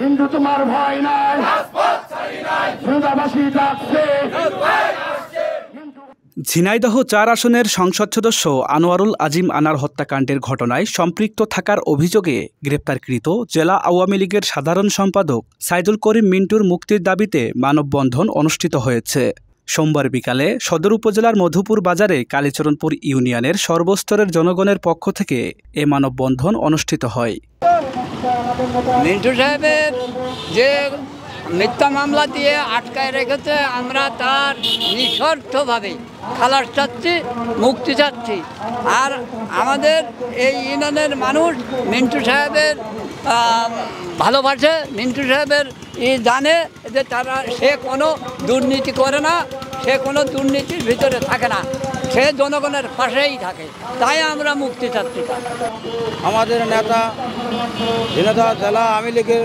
কিন্তু তোমার ভয় নাই, ঝিনাইদহবাসী ডাকছে। ঝিনাইদহ ৪ আসনের সংসদ সদস্য আনোয়ারুল আজিম আনার হত্যাকাণ্ডের ঘটনায় সম্পৃক্ত থাকার অভিযোগে গ্রেপ্তারকৃত জেলা আওয়ামী লীগের সাধারণ সম্পাদক সাইদুল করিম মিন্টুর মুক্তির দাবিতে মানববন্ধন অনুষ্ঠিত হয়েছে। সোমবার বিকালে সদর উপজেলার মধুপুর বাজারে কালীচরণপুর ইউনিয়নের সর্বস্তরের জনগণের পক্ষ থেকে এ মানববন্ধন অনুষ্ঠিত হয়। মিন্টু সাহেবের যে মিথ্যা মামলা দিয়ে আটকায় রেখেছে, আমরা তার নিঃস্বার্থভাবে খালাস চাচ্ছি, মুক্তি চাচ্ছি। আর আমাদের এই ইউনিয়নের মানুষ মিন্টু সাহেবের ভালোবাসে, মিন্টু সাহেবের জানে যে সে কোনো দুর্নীতি করে না, সে কোনো দুর্নীতির ভিতরে থাকে না, সে জনগণের পাশেই থাকে। তাই আমরা মুক্তি চাচ্ছি। আমাদের নেতা ঝিনাইদহ জেলা আওয়ামী লীগের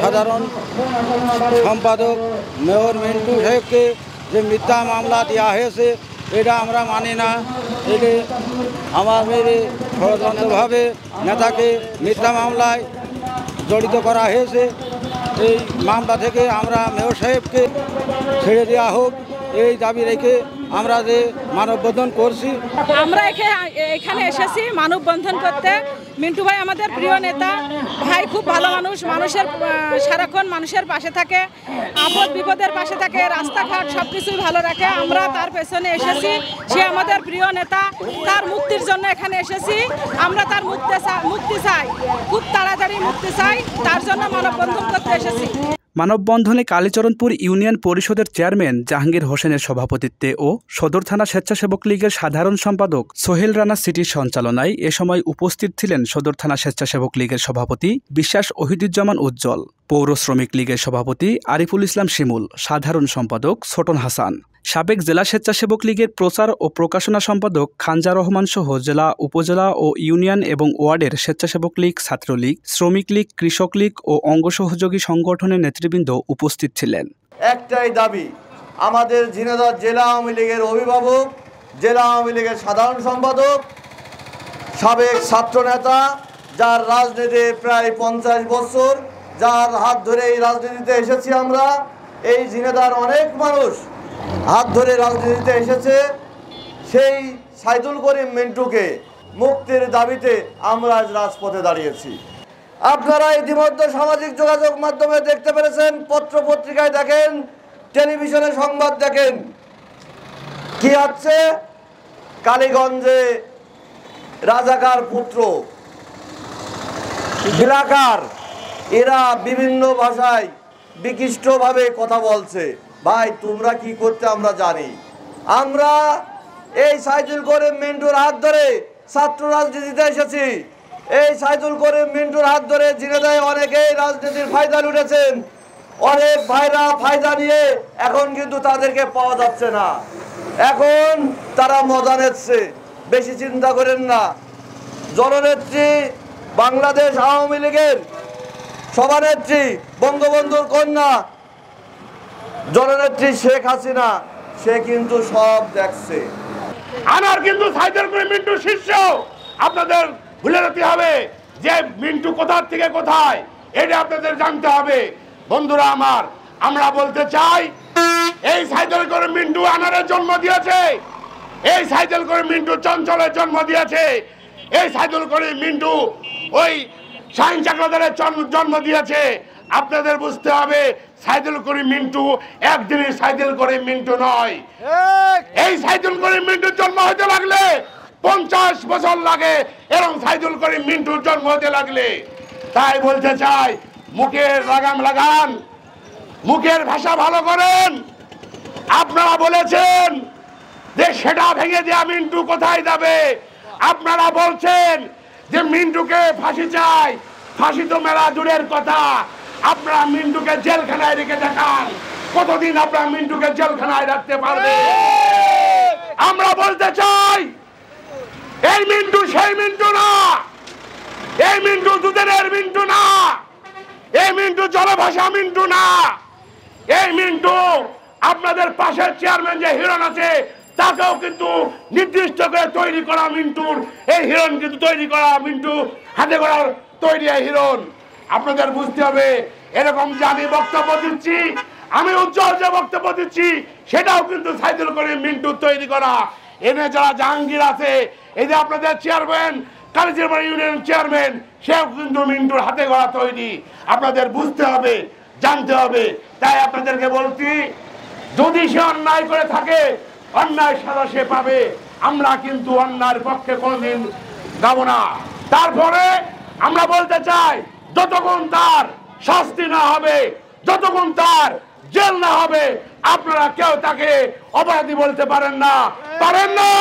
সাধারণ সম্পাদক মেয়র মিন্টু সাহেবকে যে মিথ্যা মামলা দেওয়া হয়েছে, এটা আমরা মানি না। এটি আমাদের ষড়যন্ত্রভাবে নেতাকে মিথ্যা মামলায় জড়িত করা হয়েছে। এই মামলা থেকে আমরা মেয়র সাহেবকে ছেড়ে দেওয়া হোক, এই দাবি রেখে আমরা যে মানববন্ধন করছি। আমরা এখানে এসেছি মানববন্ধন করতে। মিন্টু ভাই আমাদের প্রিয় নেতা, ভাই খুব ভালো মানুষ, মানুষের সারাক্ষণ মানুষের পাশে থাকে, আপদ বিপদের পাশে থাকে, রাস্তাঘাট সব কিছুই ভালো রাখে। আমরা তার পেছনে এসেছি, সে আমাদের প্রিয় নেতা, তার মুক্তির জন্য এখানে এসেছি। আমরা তার মুক্তি চাই, খুব তাড়াতাড়ি মুক্তি চাই, তার জন্য মানববন্ধন করতে এসেছি। মানববন্ধনে কালীচরণপুর ইউনিয়ন পরিষদের চেয়ারম্যান জাহাঙ্গীর হোসেনের সভাপতিত্বে ও সদর থানা স্বেচ্ছাসেবক লীগের সাধারণ সম্পাদক সোহেল রানা সিটির সঞ্চালনায় এ সময় উপস্থিত ছিলেন সদর থানা স্বেচ্ছাসেবক লীগের সভাপতি বিশ্বাস ওহিদুজ্জামান উজ্জ্বল, পৌর শ্রমিক লীগের সভাপতি আরিফুল ইসলাম শিমুল, সাধারণ সম্পাদক ছোটন হাসান, সাবেক জেলা স্বেচ্ছাসেবক লীগের প্রচার ও প্রকাশনা সম্পাদক খানজা রহমান সহ জেলা, উপজেলা ও ইউনিয়ন এবং ওয়ার্ডের স্বেচ্ছাসেবক লীগ, ছাত্রলীগ, শ্রমিক লীগ, কৃষক লীগ ও অঙ্গ সহযোগী সংগঠনের নেতৃবৃন্দ উপস্থিত ছিলেন। একটাই দাবি, আমাদের ঝিনাইদহ জেলা আওয়ামী লীগের অভিভাবক, জেলা আওয়ামী লীগের সাধারণ সম্পাদক, সাবেক ছাত্র নেতা, যার রাজনীতি প্রায় 50 বছর, যার হাত ধরে এই রাজনীতিতে এসেছি আমরা। এই ঝিনাইদহের অনেক মানুষ হাত ধরে রাজনীতিতে এসেছে। সেই সাইদুল করিম মিন্টুকে মুক্তির দাবিতে আমরা আজ রাজপথে দাঁড়িয়েছি। আপনারা ইতিমধ্যে সামাজিক যোগাযোগ মাধ্যমে দেখতে পেরেছেন, পত্র পত্রিকায় দেখেন, টেলিভিশনে সংবাদ দেখেন, কি হচ্ছে কালীগঞ্জে রাজাকার পুত্র এলাকার এরা বিভিন্ন ভাষায় বিকৃষ্টভাবে কথা বলছে। ভাই, তোমরা কি করতে আমরা জানি। আমরা এই সাইদুল করিম মিন্টুর হাত ধরে ছাত্র রাজনীতিতে এসেছি। এই সাইদুল করিম মিন্টুর হাত ধরে ঝিনাইদহে অনেকেই রাজনীতির ফায়দা লুটেছেন। অনেক ভাইরা ফায়দা নিয়ে এখন কিন্তু তাদেরকে পাওয়া যাচ্ছে না, এখন তারা মজা নিচ্ছে। বেশি চিন্তা করেন না। জননেত্রী বাংলাদেশ আওয়ামী লীগের সভানেত্রী, বঙ্গবন্ধুর কন্যা জননেত্রী শেখ হাসিনা, সে কিন্তু সব দেখছে। আনার কিন্তু সাইদুল করিম মিন্টু শিষ্য। আপনাদের ভুলে যেতে হবে যে মিন্টু কোথা থেকে কোথায়, এটা আপনাদের জানতে হবে। বন্ধুরা আমার, আমরা বলতে চাই, এই সাইদুল করিম মিন্টু আনারের জন্ম দিয়েছে, এই সাইদুল করিম মিন্টু চঞ্চলের জন্ম দিয়েছে, এই সাইদুল করিম মিন্টু ওই শাহিন চাকলাদারের জন্ম দিয়েছে। আপনাদের বুঝতে হবে, সাইদুল করিম মিন্টু একদিনের সাইদুল করিম মিন্টু নয়। এই সাইদুল করিম মিন্টুর জন্ম হতে লাগলে 50 বছর লাগে, এরকম সাইদুল করিম মিন্টুর জন্ম হতে লাগলে। তাই বলতে চাই, মুখের লাগাম লাগান, মুখের ভাষা ভালো করেন। আপনারা বলেছেন যে সেটা ভেঙে দেয়া মিন্টু কোথায় যাবে। আপনারা বলছেন যে মিন্টুকে ফাঁসি চাই, ফাঁসি তো মেলা দূরের কথা। আপনারা মিন্টুকে জেলখানায় রেখে দেখান, কতদিন আপনারা মিন্টুকে জেলখানায় রাখতে পারবে। আমরা বলতে চাই, এই মিন্টু সেই মিন্টু না, এই মিন্টু দুদিনের মিন্টু না, এই মিন্টু জলভাষা মিন্টু না। এই মিন্টু আপনাদের পাশের চেয়ারম্যান যে হিরণ আছে, তাকেও কিন্তু নির্দিষ্ট করে তৈরি করা মিন্টুর, এই হিরণ কিন্তু তৈরি করা মিন্টু, হাতে করা তৈরি হিরণ। আপনাদের বুঝতে হবে এরকম যে আমি বক্তব্য দিচ্ছি, আমি উজ্জ্বল যে বক্তব্য দিচ্ছি সেটাও কিন্তু সাইদুল করিম মিন্টু তৈরি করা। এনে যারা জাহাঙ্গীর আছে, এই যে আপনাদের চেয়ারম্যান কালিজিরবাড়ি ইউনিয়ন চেয়ারম্যান, সেও কিন্তু মিন্টুর হাতে গড়া তৈরি। আপনাদের বুঝতে হবে, জানতে হবে। তাই আপনাদেরকে বলছি, যদি সে অন্যায় করে থাকে অন্যায় সাজা সে পাবে। আমরা কিন্তু অন্যায়ের পক্ষে কোনোদিন যাব না। তারপরে আমরা বলতে চাই, যতক্ষণ তার শাস্তি না হবে, যতক্ষণ তার জেল না হবে, আপনারা কেউ তাকে অপরাধী বলতে পারেন না, পারেন না।